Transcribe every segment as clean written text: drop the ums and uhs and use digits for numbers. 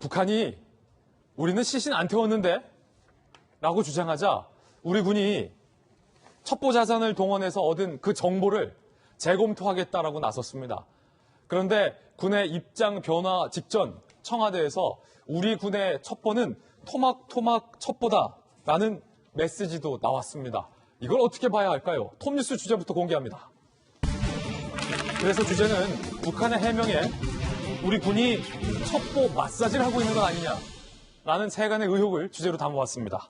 북한이 우리는 시신 안 태웠는데? 라고 주장하자 우리 군이 첩보자산을 동원해서 얻은 그 정보를 재검토하겠다라고 나섰습니다. 그런데 군의 입장 변화 직전 청와대에서 우리 군의 첩보는 토막토막 첩보다라는 메시지도 나왔습니다. 이걸 어떻게 봐야 할까요? 톱뉴스 주제부터 공개합니다. 그래서 주제는 북한의 해명에 우리 군이 첩보 마사지를 하고 있는 건 아니냐라는 세간의 의혹을 주제로 담아왔습니다.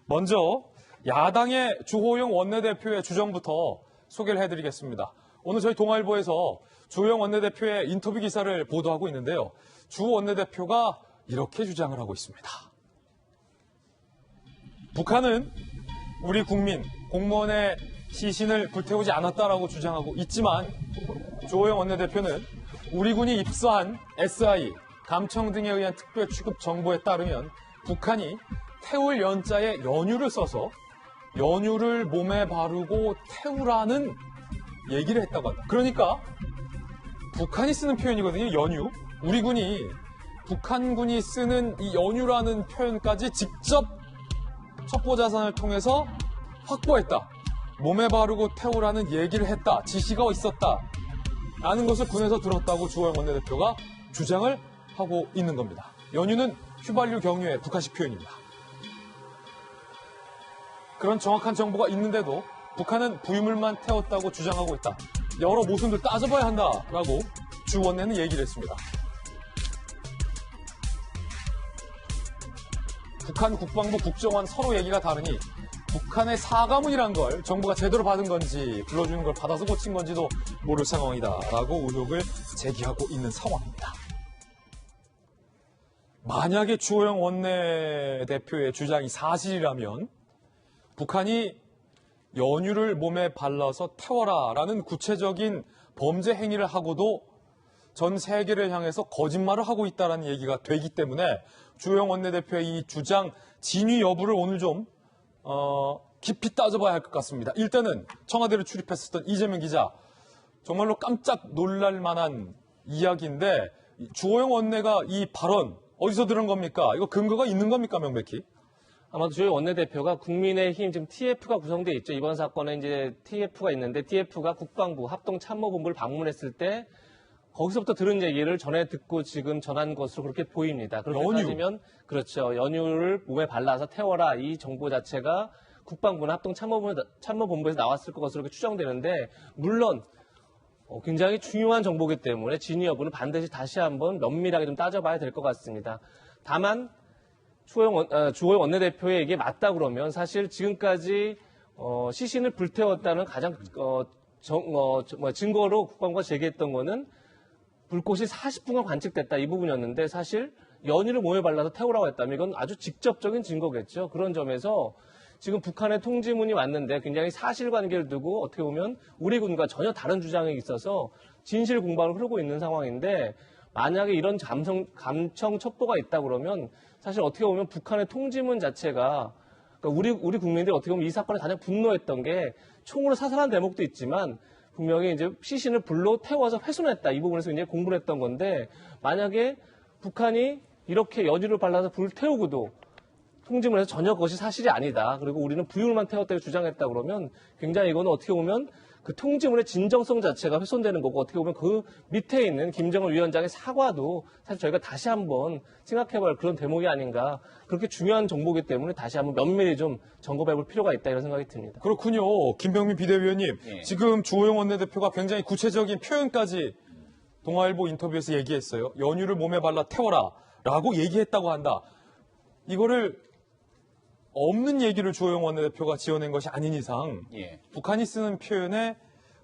먼저 야당의 주호영 원내대표의 주장부터 소개를 해드리겠습니다. 오늘 저희 동아일보에서 주호영 원내대표의 인터뷰 기사를 보도하고 있는데요. 주 원내대표가 이렇게 주장을 하고 있습니다. 북한은 우리 국민, 공무원의 시신을 불태우지 않았다라고 주장하고 있지만 주호영 원내대표는 우리 군이 입수한 SI, 감청 등에 의한 특별 취급 정보에 따르면 북한이 태울 연자에 연유를 써서 연유를 몸에 바르고 태우라는 얘기를 했다고 합니다. 그러니까 북한이 쓰는 표현이거든요. 연유. 우리 군이 북한군이 쓰는 이 연유라는 표현까지 직접 첩보자산을 통해서 확보했다. 몸에 바르고 태우라는 얘기를 했다. 지시가 있었다. 라는 것을 군에서 들었다고 주호영 원내대표가 주장을 하고 있는 겁니다. 연유는 휘발유 경유의 북한식 표현입니다. 그런 정확한 정보가 있는데도 북한은 부유물만 태웠다고 주장하고 있다. 여러 모순들 따져봐야 한다라고 주 원내는 얘기를 했습니다. 북한 국방부 국정원 서로 얘기가 다르니 북한의 사과문이란 걸 정부가 제대로 받은 건지 불러주는 걸 받아서 고친 건지도 모를 상황이다라고 의혹을 제기하고 있는 상황입니다. 만약에 주호영 원내대표의 주장이 사실이라면 북한이 연유를 몸에 발라서 태워라라는 구체적인 범죄 행위를 하고도 전 세계를 향해서 거짓말을 하고 있다는 얘기가 되기 때문에 주호영 원내대표의 이 주장 진위 여부를 오늘 좀 깊이 따져봐야 할 것 같습니다. 일단은 청와대를 출입했었던 이재명 기자, 정말로 깜짝 놀랄 만한 이야기인데 주호영 원내가 이 발언 어디서 들은 겁니까? 이거 근거가 있는 겁니까, 명백히? 아마도 주호영 원내대표가 국민의힘 지금 TF가 구성되어 있죠. 이번 사건에 이제 TF가 있는데 TF가 국방부 합동참모본부를 방문했을 때 거기서부터 들은 얘기를 전해 듣고 지금 전한 것으로 그렇게 보입니다. 그렇게 따지면 그렇죠. 연유를 몸에 발라서 태워라 이 정보 자체가 국방부나 합동참모본부에서 나왔을 것으로 그렇게 추정되는데 물론 굉장히 중요한 정보이기 때문에 진위 여부는 반드시 다시 한번 면밀하게 좀 따져봐야 될 것 같습니다. 다만 주호영 원내대표의 얘기에 맞다 그러면 사실 지금까지 시신을 불태웠다는 가장 증거로 국방부가 제기했던 거는 불꽃이 40분간 관측됐다 이 부분이었는데 사실 연유를 몸에 발라서 태우라고 했다면 이건 아주 직접적인 증거겠죠. 그런 점에서 지금 북한의 통지문이 왔는데 굉장히 사실관계를 두고 어떻게 보면 우리 군과 전혀 다른 주장이 있어서 진실 공방을 흐르고 있는 상황인데 만약에 이런 감청 첩보가 있다 그러면 사실 어떻게 보면 북한의 통지문 자체가 그러니까 우리 국민들이 어떻게 보면 이 사건에 가장 분노했던 게 총으로 사살한 대목도 있지만 분명히 이제 시신을 불로 태워서 훼손했다. 이 부분에서 굉장히 공부를 했던 건데 만약에 북한이 이렇게 연유를 발라서 불을 태우고도 통지문에서 전혀 그것이 사실이 아니다. 그리고 우리는 부유물만 태웠다고 주장했다 그러면 굉장히 이거는 어떻게 보면 그 통지문의 진정성 자체가 훼손되는 거고 어떻게 보면 그 밑에 있는 김정은 위원장의 사과도 사실 저희가 다시 한번 생각해볼 그런 대목이 아닌가. 그렇게 중요한 정보이기 때문에 다시 한번 면밀히 좀 점검해볼 필요가 있다 이런 생각이 듭니다. 그렇군요. 김병민 비대위원님. 네. 지금 주호영 원내대표가 굉장히 구체적인 표현까지 동아일보 인터뷰에서 얘기했어요. 연유를 몸에 발라 태워라 라고 얘기했다고 한다. 이거를 없는 얘기를 주호영 원내대표가 지어낸 것이 아닌 이상 북한이 쓰는 표현에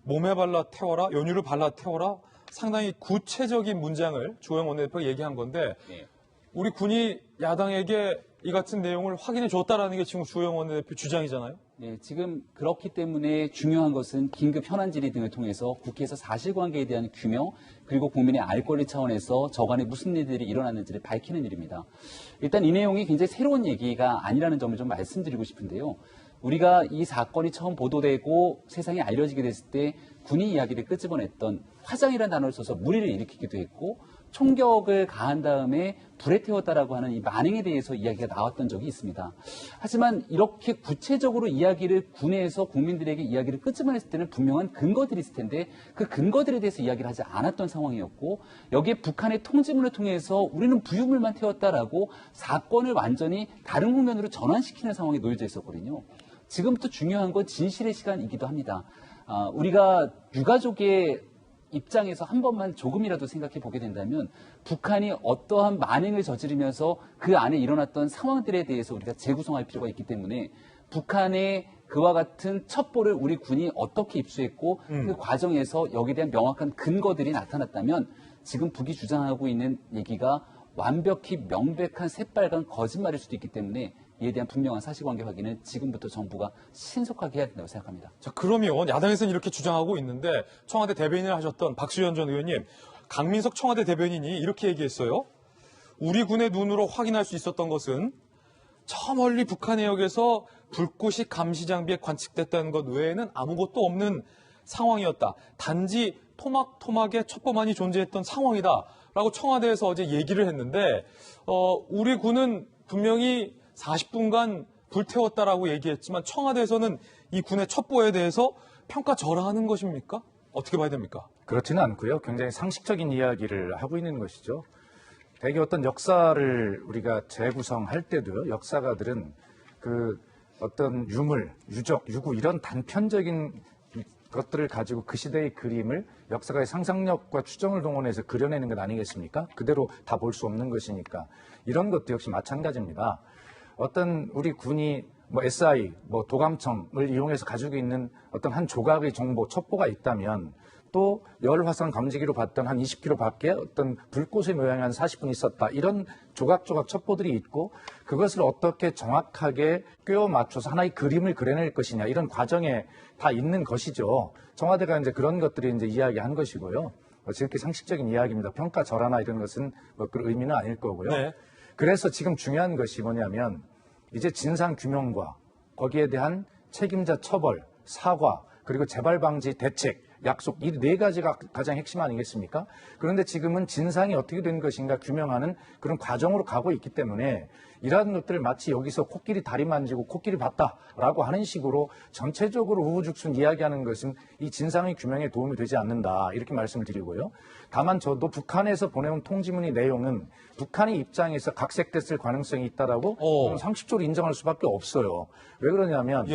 몸에 발라 태워라, 연유를 발라 태워라 상당히 구체적인 문장을 주호영 원내대표가 얘기한 건데 우리 군이 야당에게 이 같은 내용을 확인해 줬다라는 게 지금 주호영 원내대표 주장이잖아요. 네, 지금 그렇기 때문에 중요한 것은 긴급 현안 질의 등을 통해서 국회에서 사실관계에 대한 규명 그리고 국민의 알 권리 차원에서 저간에 무슨 일들이 일어났는지를 밝히는 일입니다. 일단 이 내용이 굉장히 새로운 얘기가 아니라는 점을 좀 말씀드리고 싶은데요. 우리가 이 사건이 처음 보도되고 세상에 알려지게 됐을 때 군이 이야기를 끄집어냈던 화장이라는 단어를 써서 물의를 일으키기도 했고 총격을 가한 다음에 불에 태웠다라고 하는 이 만행에 대해서 이야기가 나왔던 적이 있습니다. 하지만 이렇게 구체적으로 이야기를 군에서 국민들에게 이야기를 끄집어냈을 때는 분명한 근거들이 있을 텐데 그 근거들에 대해서 이야기를 하지 않았던 상황이었고 여기에 북한의 통지문을 통해서 우리는 부유물만 태웠다라고 사건을 완전히 다른 국면으로 전환시키는 상황에 놓여져 있었거든요. 지금부터 중요한 건 진실의 시간이기도 합니다. 우리가 유가족의 입장에서 한 번만 조금이라도 생각해 보게 된다면 북한이 어떠한 만행을 저지르면서 그 안에 일어났던 상황들에 대해서 우리가 재구성할 필요가 있기 때문에 북한의 그와 같은 첩보를 우리 군이 어떻게 입수했고 그 과정에서 여기에 대한 명확한 근거들이 나타났다면 지금 북이 주장하고 있는 얘기가 완벽히 명백한 새빨간 거짓말일 수도 있기 때문에 이에 대한 분명한 사실관계 확인은 지금부터 정부가 신속하게 해야 된다고 생각합니다. 자, 그러면 야당에서는 이렇게 주장하고 있는데 청와대 대변인을 하셨던 박수현 전 의원님, 강민석 청와대 대변인이 이렇게 얘기했어요. 우리 군의 눈으로 확인할 수 있었던 것은 저 멀리 북한 해역에서 불꽃이 감시 장비에 관측됐다는 것 외에는 아무것도 없는 상황이었다. 단지 토막토막의 첩보만이 존재했던 상황이다라고 청와대에서 어제 얘기를 했는데 우리 군은 분명히 40분간 불태웠다라고 얘기했지만 청와대에서는 이 군의 첩보에 대해서 평가절하하는 것입니까? 어떻게 봐야 됩니까? 그렇지는 않고요. 굉장히 상식적인 이야기를 하고 있는 것이죠. 대개 어떤 역사를 우리가 재구성할 때도요. 역사가들은 그 어떤 유물, 유적, 유구 이런 단편적인 것들을 가지고 그 시대의 그림을 역사가의 상상력과 추정을 동원해서 그려내는 것 아니겠습니까? 그대로 다 볼 수 없는 것이니까. 이런 것도 역시 마찬가지입니다. 어떤 우리 군이 SI, 도감청을 이용해서 가지고 있는 어떤 한 조각의 정보, 첩보가 있다면 또 열화상 감지기로 봤던 한 20km 밖에 어떤 불꽃의 모양이 한 40분 있었다. 이런 조각조각 첩보들이 있고 그것을 어떻게 정확하게 꿰어 맞춰서 하나의 그림을 그려낼 것이냐 이런 과정에 다 있는 것이죠. 청와대가 이제 그런 것들이 이제 이야기한 것이고요. 지극히 상식적인 이야기입니다. 평가절하나 이런 것은 그런 의미는 아닐 거고요. 네. 그래서 지금 중요한 것이 뭐냐면 이제 진상 규명과 거기에 대한 책임자 처벌, 사과, 그리고 재발 방지 대책, 약속 이 네 가지가 가장 핵심 아니겠습니까? 그런데 지금은 진상이 어떻게 된 것인가 규명하는 그런 과정으로 가고 있기 때문에 이러한 것들을 마치 여기서 코끼리 다리 만지고 코끼리 봤다라고 하는 식으로 전체적으로 우후죽순 이야기하는 것은 이 진상의 규명에 도움이 되지 않는다 이렇게 말씀을 드리고요. 다만 저도 북한에서 보내온 통지문의 내용은 북한의 입장에서 각색됐을 가능성이 있다라고 상식적으로 인정할 수밖에 없어요. 왜 그러냐면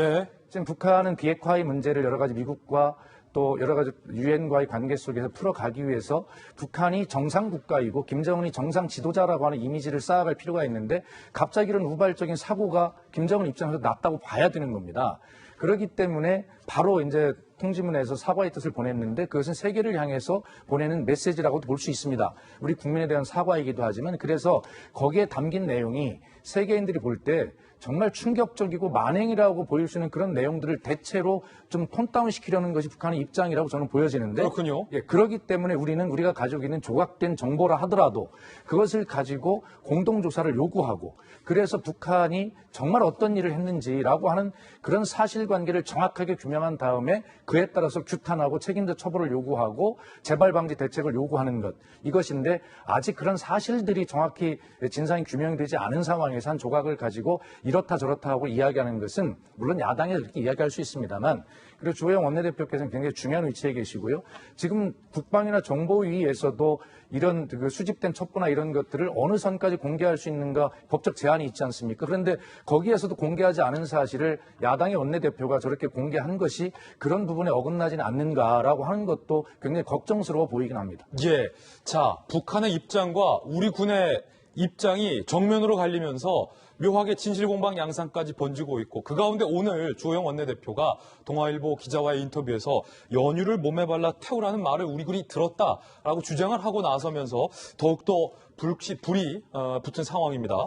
지금 북한은 비핵화의 문제를 여러 가지 미국과 또 여러 가지 유엔과의 관계 속에서 풀어가기 위해서 북한이 정상 국가이고 김정은이 정상 지도자라고 하는 이미지를 쌓아갈 필요가 있는데 갑자기 이런 우발적인 사고가 김정은 입장에서 났다고 봐야 되는 겁니다. 그렇기 때문에 바로 이제 통지문에서 사과의 뜻을 보냈는데 그것은 세계를 향해서 보내는 메시지라고도 볼 수 있습니다. 우리 국민에 대한 사과이기도 하지만 그래서 거기에 담긴 내용이 세계인들이 볼 때 정말 충격적이고 만행이라고 보일 수 있는 그런 내용들을 대체로 좀 톤다운 시키려는 것이 북한의 입장이라고 저는 보여지는데 그렇군요. 예, 그렇기 때문에 우리가 가지고 있는 조각된 정보라 하더라도 그것을 가지고 공동조사를 요구하고 그래서 북한이 정말 어떤 일을 했는지라고 하는 그런 사실관계를 정확하게 규명한 다음에 그에 따라서 규탄하고 책임자 처벌을 요구하고 재발 방지 대책을 요구하는 것 이것인데 아직 그런 사실들이 정확히 진상이 규명되지 않은 상황에서 한 조각을 가지고 이렇다 저렇다 하고 이야기하는 것은 물론 야당에서 이렇게 이야기할 수 있습니다만 그리고 주호영 원내대표께서는 굉장히 중요한 위치에 계시고요. 지금 국방이나 정보위에서도 이런 그 수집된 첩보나 이런 것들을 어느 선까지 공개할 수 있는가 법적 제한이 있지 않습니까? 그런데 거기에서도 공개하지 않은 사실을 야당의 원내대표가 저렇게 공개한 것이 그런 부분에 어긋나지는 않는가라고 하는 것도 굉장히 걱정스러워 보이긴 합니다. 예. 자, 북한의 입장과 우리 군의 입장이 정면으로 갈리면서 묘하게 진실공방 양상까지 번지고 있고 그 가운데 오늘 주호영 원내대표가 동아일보 기자와의 인터뷰에서 연유를 몸에 발라 태우라는 말을 우리 군이 들었다라고 주장을 하고 나서면서 더욱더 불이 붙은 상황입니다.